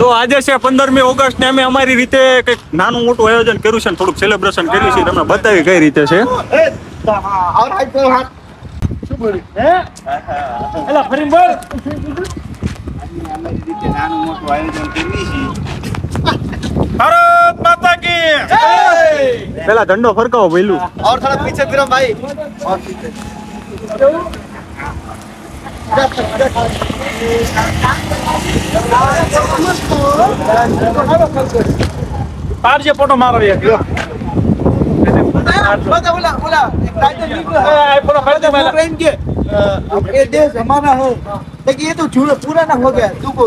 તો આજે છે 15મી ઓગસ્ટ ને અમે અમારી રીતે કંઈક નાનું મોટું આયોજન કર્યું છે ને થોડુંક સેલિબ્રેશન કર્યું છે તમને બતાવી કઈ રીતે છે. ભારત માતા કી પેલા ઝંડો ફરકાવો ભઈલું और थोड़ा पीछे फिरो भाई और पीछे પાર જે ફોટો મારો એક बोला टाइटल निकला है यूक्रेन के ये देश हमारा है लेकिन ये तो पूरा ना हो गया तू को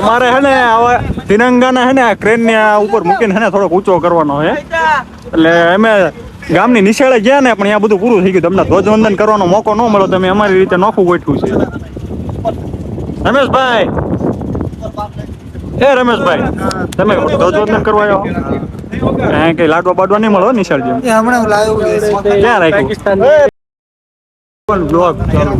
અમારે હે ને આવા તિરંગાના હે ને આ ક્રેન ને ઉપર મૂકીને હે ને થોડોક ઊંચો કરવાનો હે એટલે અમે ગામની નિશાળે ગયા ને પણ અહીંયા બધું પૂરું થઈ ગયું. તમને ધ્વજવંદન કરવાનો મોકો ન મળ્યો તમે અમારી રીતે નોખું ગોઠવ્યું છે. રમેશભાઈ રમેશભાઈ તમે ધ્વજવંદન કરવા આવ્યો અહીંયા કઈ લાડવા બાડવા નહીં મળો નિશાળ જેમ હમણાં લાવ્યો ક્યાં રાખ્યું બ્લોગ ચાલુ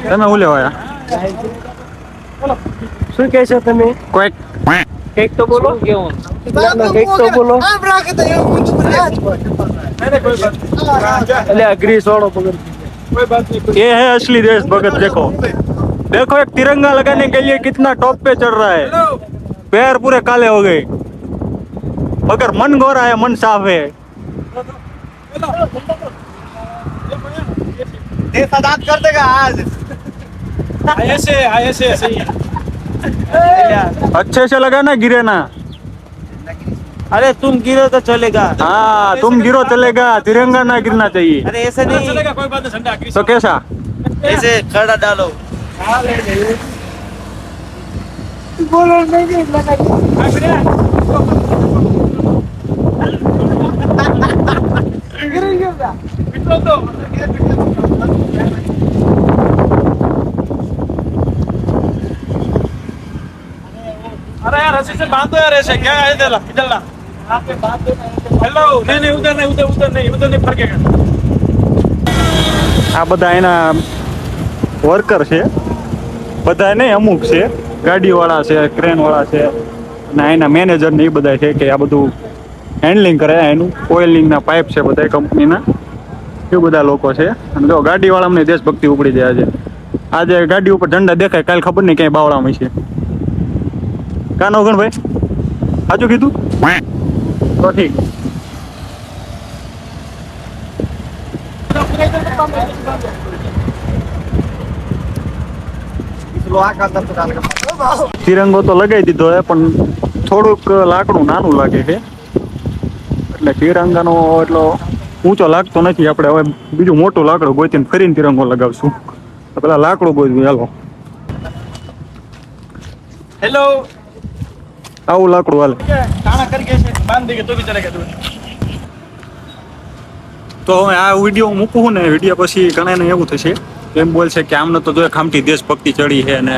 તમે હું લેવા શું કહે છો તમે? કોઈક કંઈક તો બોલો. કંઈક તો બોલો. એટલે અગ્રી છોડો પકડ. ये है असली देशभक्त. देखो देखो एक तिरंगा लगाने के लिए कितना टॉप पे चढ़ रहा है. पैर पूरे काले हो गए मगर मन गोरा है, मन साफ है. देश आजाद कर देगा आज ऐसे ऐसे ही. अच्छे से लगा ना, गिरे ना. अरे तुम गिरो तो चलेगा. हाँ तुम गिरो चलेगा, तिरंगा ना गिरना चाहिए. अरे ऐसे नहीं चलेगा, कोई बात नहीं. झंडा तो कैसा ऐसे खड़ा डालो. अरे यार रस्सी से बांधो यार, ऐसे क्या है इधर इधर ला. हेलो नहीं उधर नहीं उधर नहीं फरकेगा. આ બધા એના વર્કર છે, બધા નહીં અમુક છે, ગાડીવાળા છે, ક્રેનવાળા છે અને એના મેનેજર ને એ બધા છે કે આ બધું હેન્ડલિંગ કરે. એનું ઓઇલિંગના પાઇપ છે બધા કંપનીના, એ બધા લોકો છે. અને જો ગાડીવાળા અમને દેશભક્તિ ઉપડી જાય છે. આજે ગાડી ઉપર ઝંડા દેખાય, કાલ ખબર નહીં ક્યાંય બાવળામાં છે. કાનો ગણભાઈ સાચું કીધું તો ઠીક. તિરંગો તો લગાવી દીધો હે પણ થોડુંક લાકડું નાનું લાગે છે એટલે તિરંગાનો એટલો ઊંચો લાગતો નથી. આપણે હવે બીજું મોટું લાકડું ગોતીને ફરીને તિરંગો લગાવશું. પેલા લાકડું ગોતવું. હાલો हेलो આવું લાકડું હાલે. खाना करके ऐसे बांध देंगे तो भी चलेगा. तू તો હવે આ વિડીયો મૂકું ને, વિડીયો પછી ઘણાને એવું થશે એમ બોલશે કે આમને તો જો ખામટી દેશભક્તિ ચડી છે ને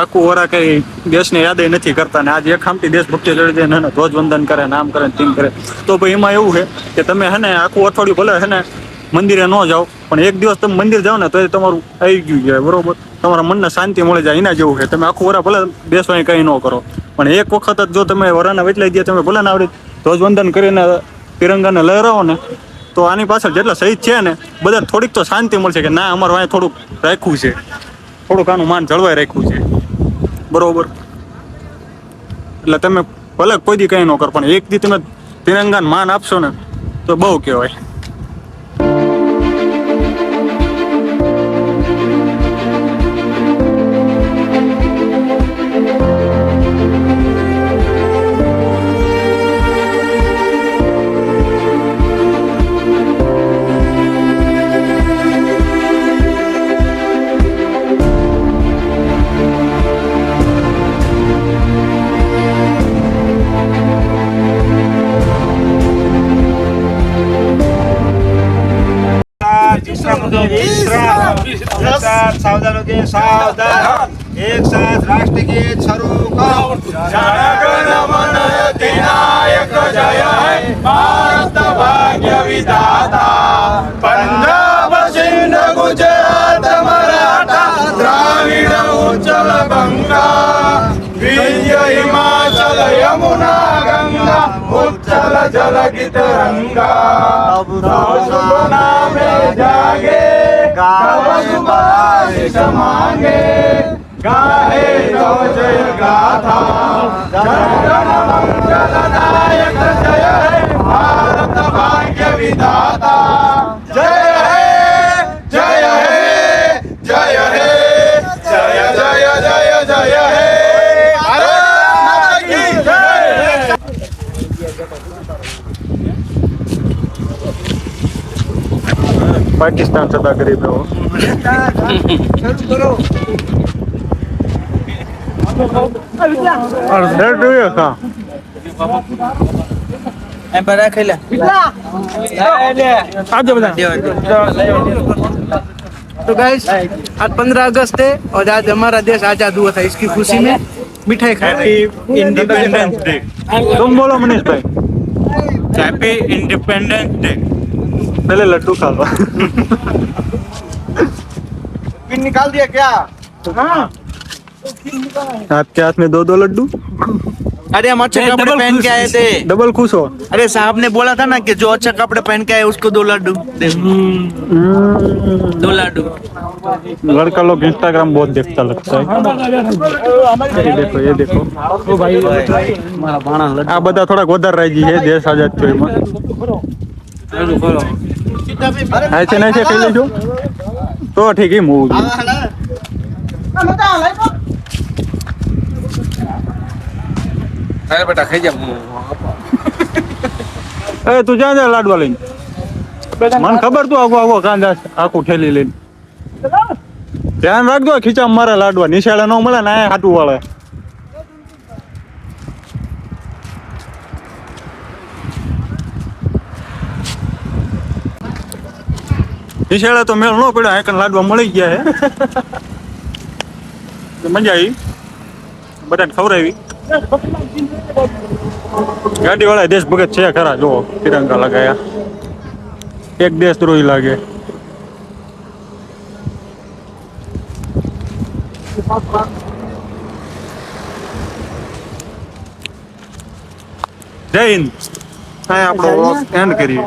આખું વરા કઈ દેશને યાદ નથી કરતા ને આજે એક ખામટી દેશભક્તિ ચડી દે ને ધ્વજવંદન કરે, નામ કરે, તેમ કરે. તો ભાઈ એમાં એવું છે કે તમે હે ને આખું અઠવાડિયું ભલે હે ને મંદિરે ન જાઓ પણ એક દિવસ તમે મંદિર જાઓ ને તો એ તમારું આવી ગયું છે બરોબર. તમારા મનને શાંતિ મળી જાય એના જેવું છે. તમે આખું વરા ભલે દેશવાય કંઈ ન કરો પણ એક વખત જ જો તમે વરાના વેચલાઈ દે તમે ભલે ને આવડી ધ્વજવંદન કરીને તિરંગાને લહેરાવો ને તો આની પાછળ જેટલા શહીદ છે ને બધા થોડીક તો શાંતિ મળશે કે ના અમારું અહીંયા થોડુંક રાખ્યું છે, થોડુંક આનું માન જળવાઈ રાખ્યું છે બરોબર. એટલે તમે ભલે કોઈ દી કંઈ ન કરો પણ એક દી તમે તિરંગાને માન આપશો ને તો બહુ કહેવાય. सावधान हो गए, सावधान. एक साथ राष्ट्र गीत शुरू करो. जनगण मन अधिनायक जय है भारत ભાગ્ય વિધાતા પંજાબ સિંધ ગુજરાત મરાઠા દ્રાવિડ ઉચ્ચલ ગંગા વિંધ્ય હિમાચલ યમુના ગંગા ઉચ્ચલ જલ ગીત રંગા શુભ નામે જાગે ગાવ શુભાશીષ માંગે ગાહે તો જય ગાથા જન મંગલદાયક જય હે ભારત ભાગ્ય વિધાતા જય હે જય હે જય હે જય જય જય જય હે ભારત માતા કી જય पाकिस्तान सदा गरीब है वो और रेड हुए का आज बता तो गाइस आज 15 अगस्त है और आज हमारा देश आजाद हुआ था। इसकी खुशी में मिठाई खाए। इंडिपेंडेंस डे तुम बोलो मनीष भाई हैप्पी इंडिपेंडेंस डे पहले लड्डू खा लो पिन निकाल दिया क्या? आपके हाथ में दो लड्डू अरे हम अच्छे कपड़े पहन के आए थे। डबल खुश हो अरे साहब ने बोला था ना कि जो अच्छा कपड़े पहन के आए उसको 2 लड्डू दे। 2 लड्डू। लड़का लोग इंस्टाग्राम बहुत देखता लगता है। ये देखो આ બધા થોડાક વધારે રહી ગઈ છે દેશ આઝાદ થયો એમાં આ છે ને છે ખાઈ લેજો તો ઠીક એમ હોવું જોઈએ અરે બેટા ખાઈ જા એ તું જ્યાં જા લાડવા લઈને મને ખબર તું આગો કાંદા આખું ઠેલી લઈને ધ્યાન રાખજો ખીચા મારા લાડવા નિશાળે ન મળે ને આ હાટું વાળે નિશાળે તો મેળ ન પડ્યો આ લાડવા મળી ગયા હે મજા આવી બધાને ખવડાવી ગાડી વાળા દેશ ભગત છે ખરા જો તિરંગા લગાયા એક દેશદ્રોહી લાગે જય હિન્દ હા આપણો એન્ડ કરીએ